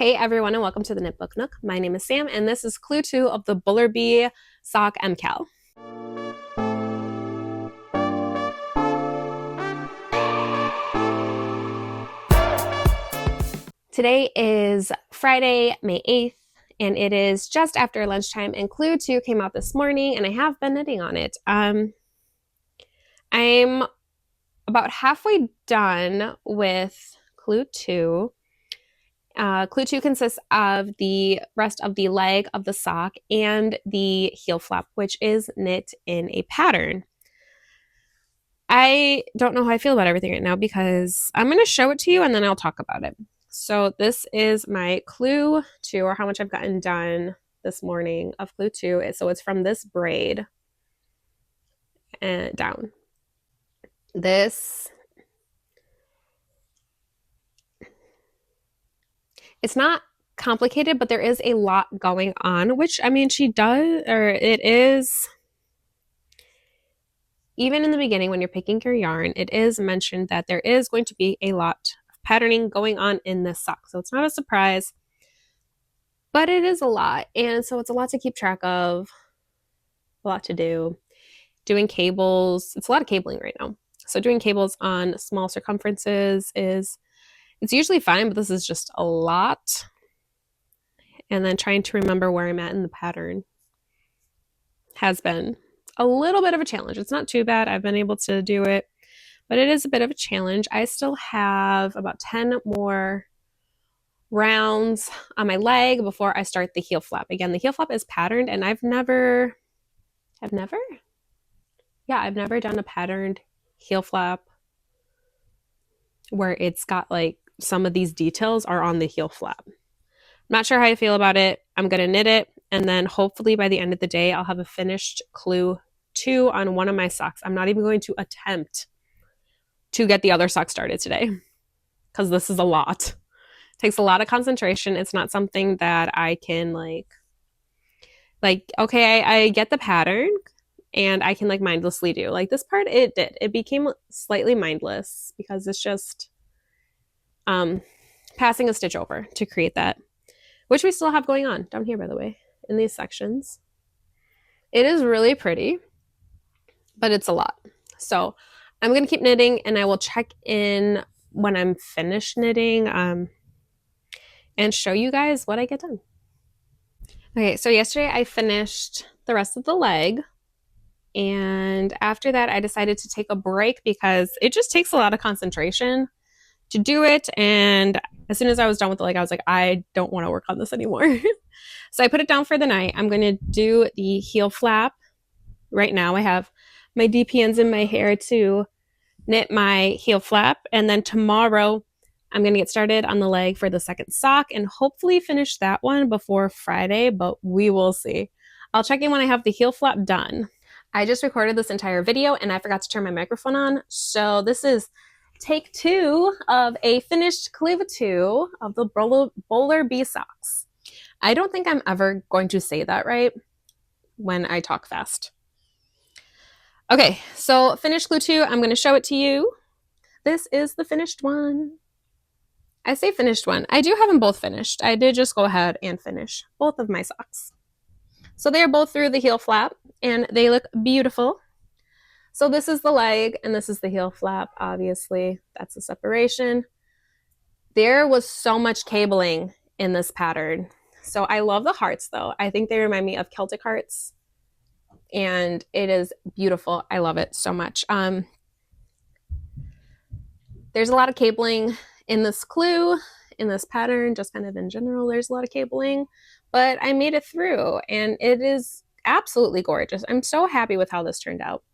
Hey everyone, and welcome to the Knitbook Nook. My name is Sam, and this is Clue 2 of the Bullerby sock MKAL. Today is Friday, May 8th, and it is just after lunchtime, and Clue 2 came out this morning, and I have been knitting on it. I'm about halfway done with Clue 2. Clue 2 consists of the rest of the leg of the sock and the heel flap, which is knit in a pattern. I don't know how I feel about everything right now because I'm going to show it to you and then I'll talk about it. So this is my Clue 2, or how much I've gotten done this morning of Clue 2. So it's from this braid and down. It's not complicated, but there is a lot going on, which, I mean, it is, even in the beginning when you're picking your yarn, it is mentioned that there is going to be a lot of patterning going on in this sock. So it's not a surprise, but it is a lot. And so it's a lot to keep track of, a lot to do. Doing cables, it's a lot of cabling right now. So doing cables on small circumferences it's usually fine, but this is just a lot. And then trying to remember where I'm at in the pattern has been a little bit of a challenge. It's not too bad. I've been able to do it, but it is a bit of a challenge. I still have about 10 more rounds on my leg before I start the heel flap. Again, the heel flap is patterned, and I've never done a patterned heel flap where it's got like some of these details are on the heel flap. Not sure how I feel about it. I'm going to knit it, and then hopefully by the end of the day, I'll have a finished Clue 2 on one of my socks. I'm not even going to attempt to get the other sock started today because this is a lot. It takes a lot of concentration. It's not something that I can okay, I get the pattern and I can mindlessly do. Like this part, it became slightly mindless because it's just passing a stitch over to create that, which we still have going on down here, by the way, in these sections. It is really pretty, but it's a lot. So I'm going to keep knitting, and I will check in when I'm finished knitting and show you guys what I get done. Okay, so yesterday I finished the rest of the leg, and after that I decided to take a break because it just takes a lot of concentration to do it. And as soon as I was done with the leg, I was like, I don't want to work on this anymore. So I put it down for the night. I'm going to do the heel flap right now. I have my DPNs in my hair to knit my heel flap. And then tomorrow I'm going to get started on the leg for the second sock and hopefully finish that one before Friday, but we will see. I'll check in when I have the heel flap done. I just recorded this entire video and I forgot to turn my microphone on. So this is take 2 of a finished Clue 2 of the Bullerby socks. I don't think I'm ever going to say that right when I talk fast. Okay, so finished Clue 2. I'm going to show it to you. This is the finished one. I say finished one. I do have them both finished. I did just go ahead and finish both of my socks. So they're both through the heel flap, and they look beautiful. So this is the leg, and this is the heel flap, obviously. That's the separation. There was so much cabling in this pattern. So I love the hearts, though. I think they remind me of Celtic hearts, and it is beautiful. I love it so much. There's a lot of cabling in this Clue, in this pattern, just kind of in general. There's a lot of cabling, but I made it through, and it is absolutely gorgeous. I'm so happy with how this turned out.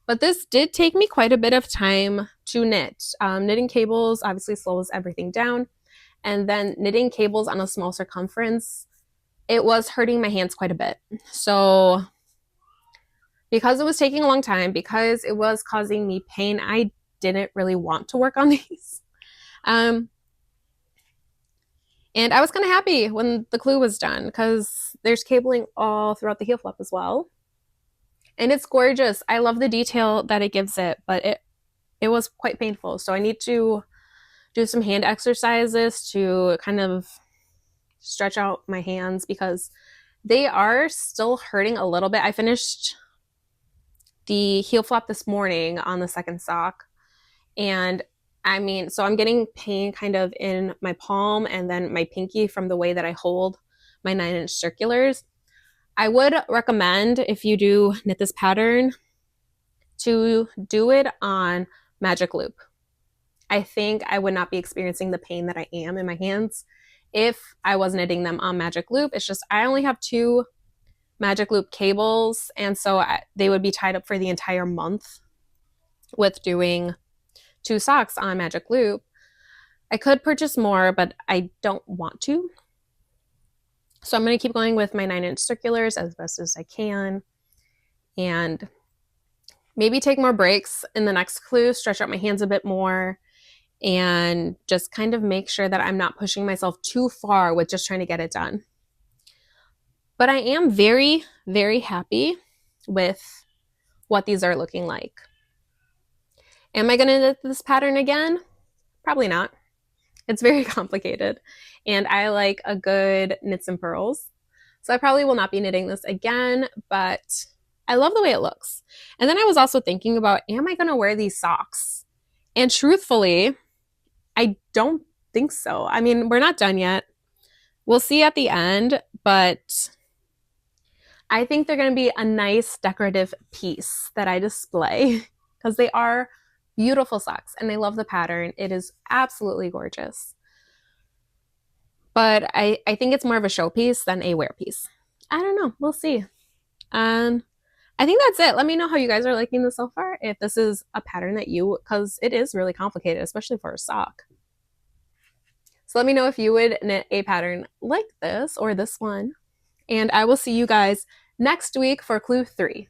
But this did take me quite a bit of time to knit. Knitting cables obviously slows everything down. And then knitting cables on a small circumference, it was hurting my hands quite a bit. So because it was taking a long time, because it was causing me pain, I didn't really want to work on these. And I was kind of happy when the Clue was done because there's cabling all throughout the heel flap as well. And it's gorgeous. I love the detail that it gives it, but it was quite painful. So I need to do some hand exercises to kind of stretch out my hands because they are still hurting a little bit. I finished the heel flap this morning on the second sock, and I mean, so I'm getting pain kind of in my palm and then my pinky from the way that I hold my 9-inch circulars. I would recommend, if you do knit this pattern, to do it on magic loop. I think I would not be experiencing the pain that I am in my hands if I was knitting them on magic loop. It's just I only have 2 magic loop cables, and so they would be tied up for the entire month with doing 2 socks on magic loop. I could purchase more, but I don't want to. So I'm going to keep going with my 9-inch circulars as best as I can, and maybe take more breaks in the next clue, stretch out my hands a bit more, and just kind of make sure that I'm not pushing myself too far with just trying to get it done. But I am very, very happy with what these are looking like. Am I going to knit this pattern again? Probably not. It's very complicated, and I like a good knits and purls. So I probably will not be knitting this again, but I love the way it looks. And then I was also thinking about, am I going to wear these socks? And truthfully, I don't think so. I mean, we're not done yet. We'll see at the end, but I think they're going to be a nice decorative piece that I display because they are beautiful socks and I love the pattern. It is absolutely gorgeous. But I think it's more of a showpiece than a wear piece. I don't know. We'll see. I think that's it. Let me know how you guys are liking this so far. If this is a pattern that you, because it is really complicated, especially for a sock. So let me know if you would knit a pattern like this or this one. And I will see you guys next week for clue 3.